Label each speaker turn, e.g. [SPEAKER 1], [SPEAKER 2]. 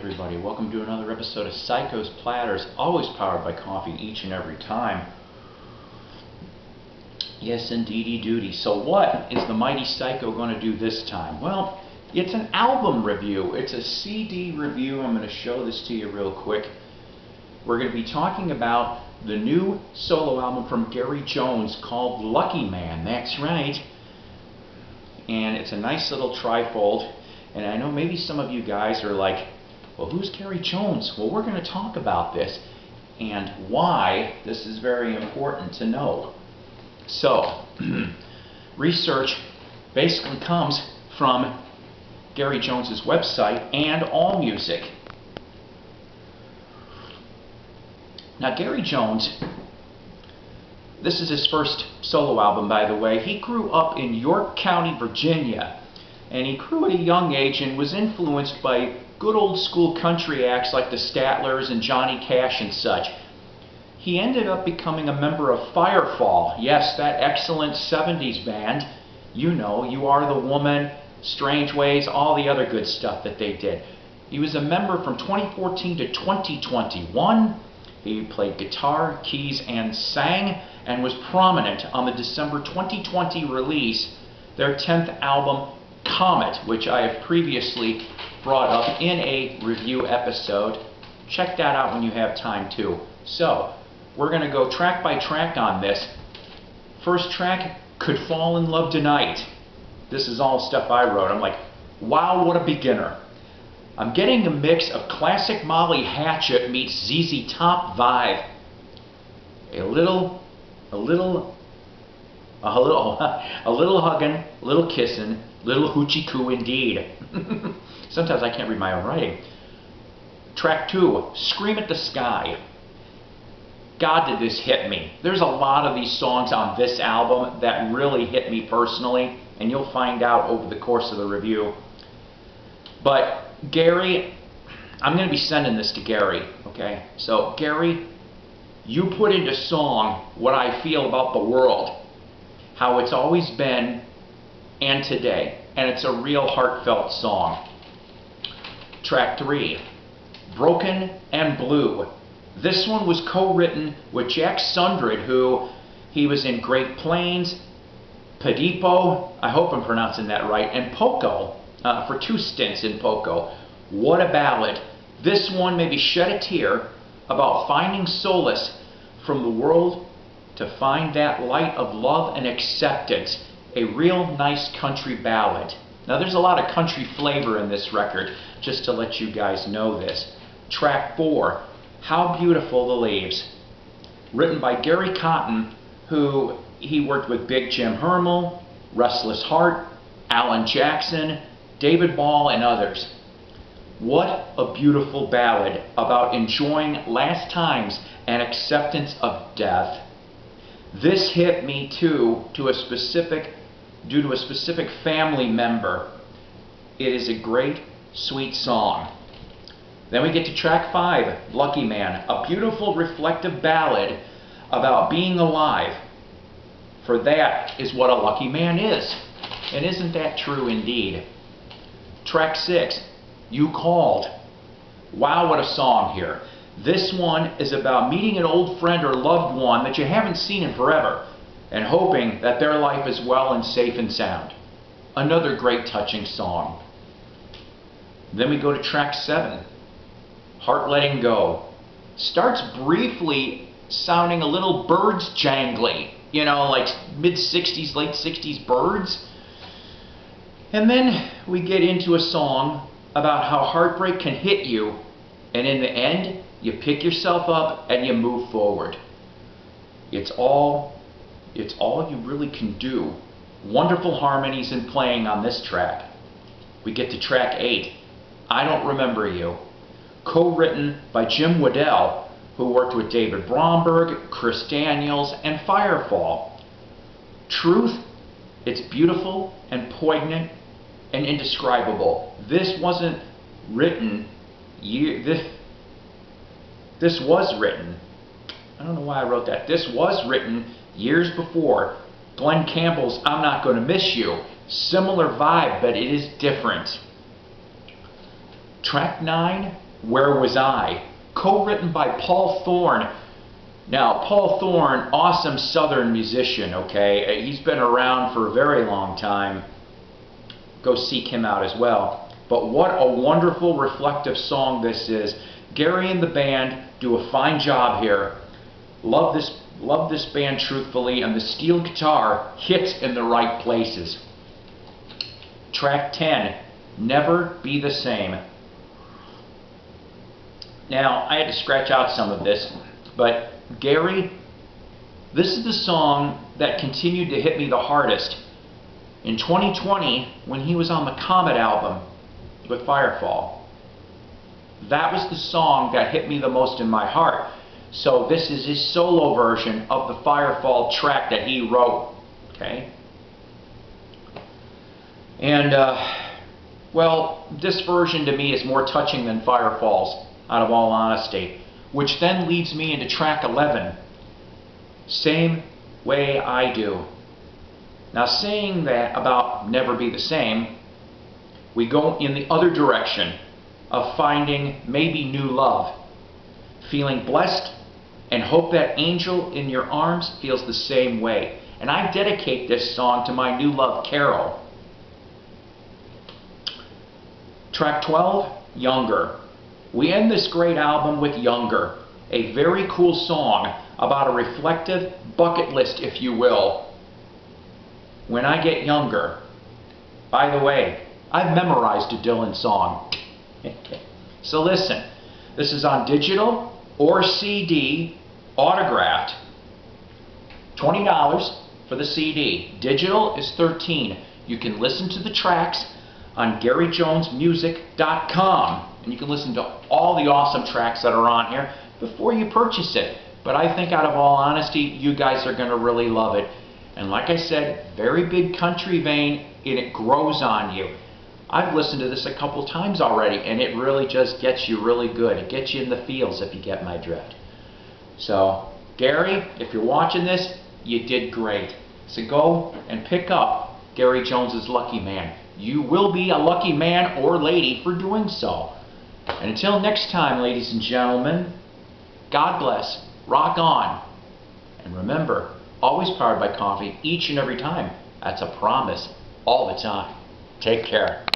[SPEAKER 1] everybody. Welcome to another episode of Psykos, Platters, always powered by coffee each and every time. Yes, indeedy doody. So what is the mighty Psyko going to do this time? Well, it's an album review. It's a CD review. I'm going to show this to you real quick. We're going to be talking about the new solo album from Gary Jones called Luckyman. That's right. And it's a nice little trifold. And I know maybe some of you guys are like, well, who's Gary Jones? Well, we're going to talk about this and why this is very important to know. So, research basically comes from Gary Jones's website and AllMusic. Now, Gary Jones, this is his first solo album, by the way. He grew up in York County, Virginia, and he grew at a young age and was influenced by good old school country acts like the Statler's and Johnny Cash and such. He ended up becoming a member of Firefall. Yes, that excellent 70s band. You know, You Are the Woman, Strange Ways, all the other good stuff that they did. He was a member from 2014 to 2021. He played guitar, keys, and sang, and was prominent on the December 2020 release, their 10th album, Comet, which I have previously brought up in a review episode. Check that out when you have time too. So, we're going to go track by track on this. First track, Could Fall in Love Tonight. This is all stuff I wrote. I'm like, wow, what a beginner. I'm getting a mix of classic Molly Hatchet meets ZZ Top vibe. A little hugging, a little kissing, little hoochie coo indeed. Sometimes I can't read my own writing. Track 2, Scream at the Sky. God, did this hit me. There's a lot of these songs on this album that really hit me personally, and you'll find out over the course of the review. But Gary, I'm going to be sending this to Gary, okay? So Gary, you put into song what I feel about the world, how it's always been and today, and it's a real heartfelt song. Track 3, Broken and Blue. This one was co-written with Jack Sundred, who he was in Great Plains, Pedipo, I hope I'm pronouncing that right, and Poco, for 2 stints in Poco. What a ballad. This one maybe shed a tear about finding solace from the world to find that light of love and acceptance. A real nice country ballad. Now there's a lot of country flavor in this record, just to let you guys know this. Track 4, How Beautiful the Leaves. Written by Gary Cotton, who he worked with Big Jim Hermel, Restless Heart, Alan Jackson, David Ball, and others. What a beautiful ballad about enjoying last times and acceptance of death. This hit me too due to a specific family member. It is a great, sweet song. Then we get to track 5, Luckyman, a beautiful, reflective ballad about being alive. For that is what a lucky man is. And isn't that true indeed? Track 6, You Called. Wow, what a song here. This one is about meeting an old friend or loved one that you haven't seen in forever and hoping that their life is well and safe and sound. Another great touching song. Then we go to track 7, Heart Letting Go. Starts briefly sounding a little Birds jangly, you know, like mid-60s, late 60s Birds. And then we get into a song about how heartbreak can hit you, and in the end, you pick yourself up and you move forward. It's all you really can do. Wonderful harmonies and playing on this track. We get to track 8, I Don't Remember You. Co-written by Jim Waddell, who worked with David Bromberg, Chris Daniels, and Firefall. Truth, it's beautiful and poignant and indescribable. This wasn't written, this was written, I don't know why I wrote that. This was written years before Glenn Campbell's I'm Not Gonna Miss You. Similar vibe, but it is different. Track 9, Where Was I? Co-written by Paul Thorne. Now, Paul Thorne, awesome Southern musician, okay? He's been around for a very long time. Go seek him out as well. But what a wonderful, reflective song this is. Gary and the band do a fine job here. Love this band truthfully, and the steel guitar hits in the right places. Track 10, Never Be the Same. Now, I had to scratch out some of this, but Gary, this is the song that continued to hit me the hardest. In 2020, when he was on the Comet album with Firefall, that was the song that hit me the most in my heart. So this is his solo version of the Firefall track that he wrote. Okay? And, well, this version to me is more touching than Firefall's, out of all honesty. Which then leads me into track 11, Same Way I Do. Now, saying that about Never Be the Same, we go in the other direction of finding maybe new love, feeling blessed, and hope that angel in your arms feels the same way. And I dedicate this song to my new love, Carol. Track 12, Younger. We end this great album with Younger, a very cool song about a reflective bucket list, if you will. When I Get Younger. By the way, I've memorized a Dylan song. So listen, this is on digital or CD, autographed. $20 for the CD. Digital is $13. You can listen to the tracks on GaryJonesMusic.com. And you can listen to all the awesome tracks that are on here before you purchase it. But I think, out of all honesty, you guys are going to really love it. And like I said, very big country vein, and it grows on you. I've listened to this a couple times already, and it really just gets you really good. It gets you in the feels, if you get my drift. So, Gary, if you're watching this, you did great. So go and pick up Gary Jones's Lucky Man. You will be a lucky man or lady for doing so. And until next time, ladies and gentlemen, God bless, rock on, and remember, always powered by coffee each and every time. That's a promise, all the time. Take care.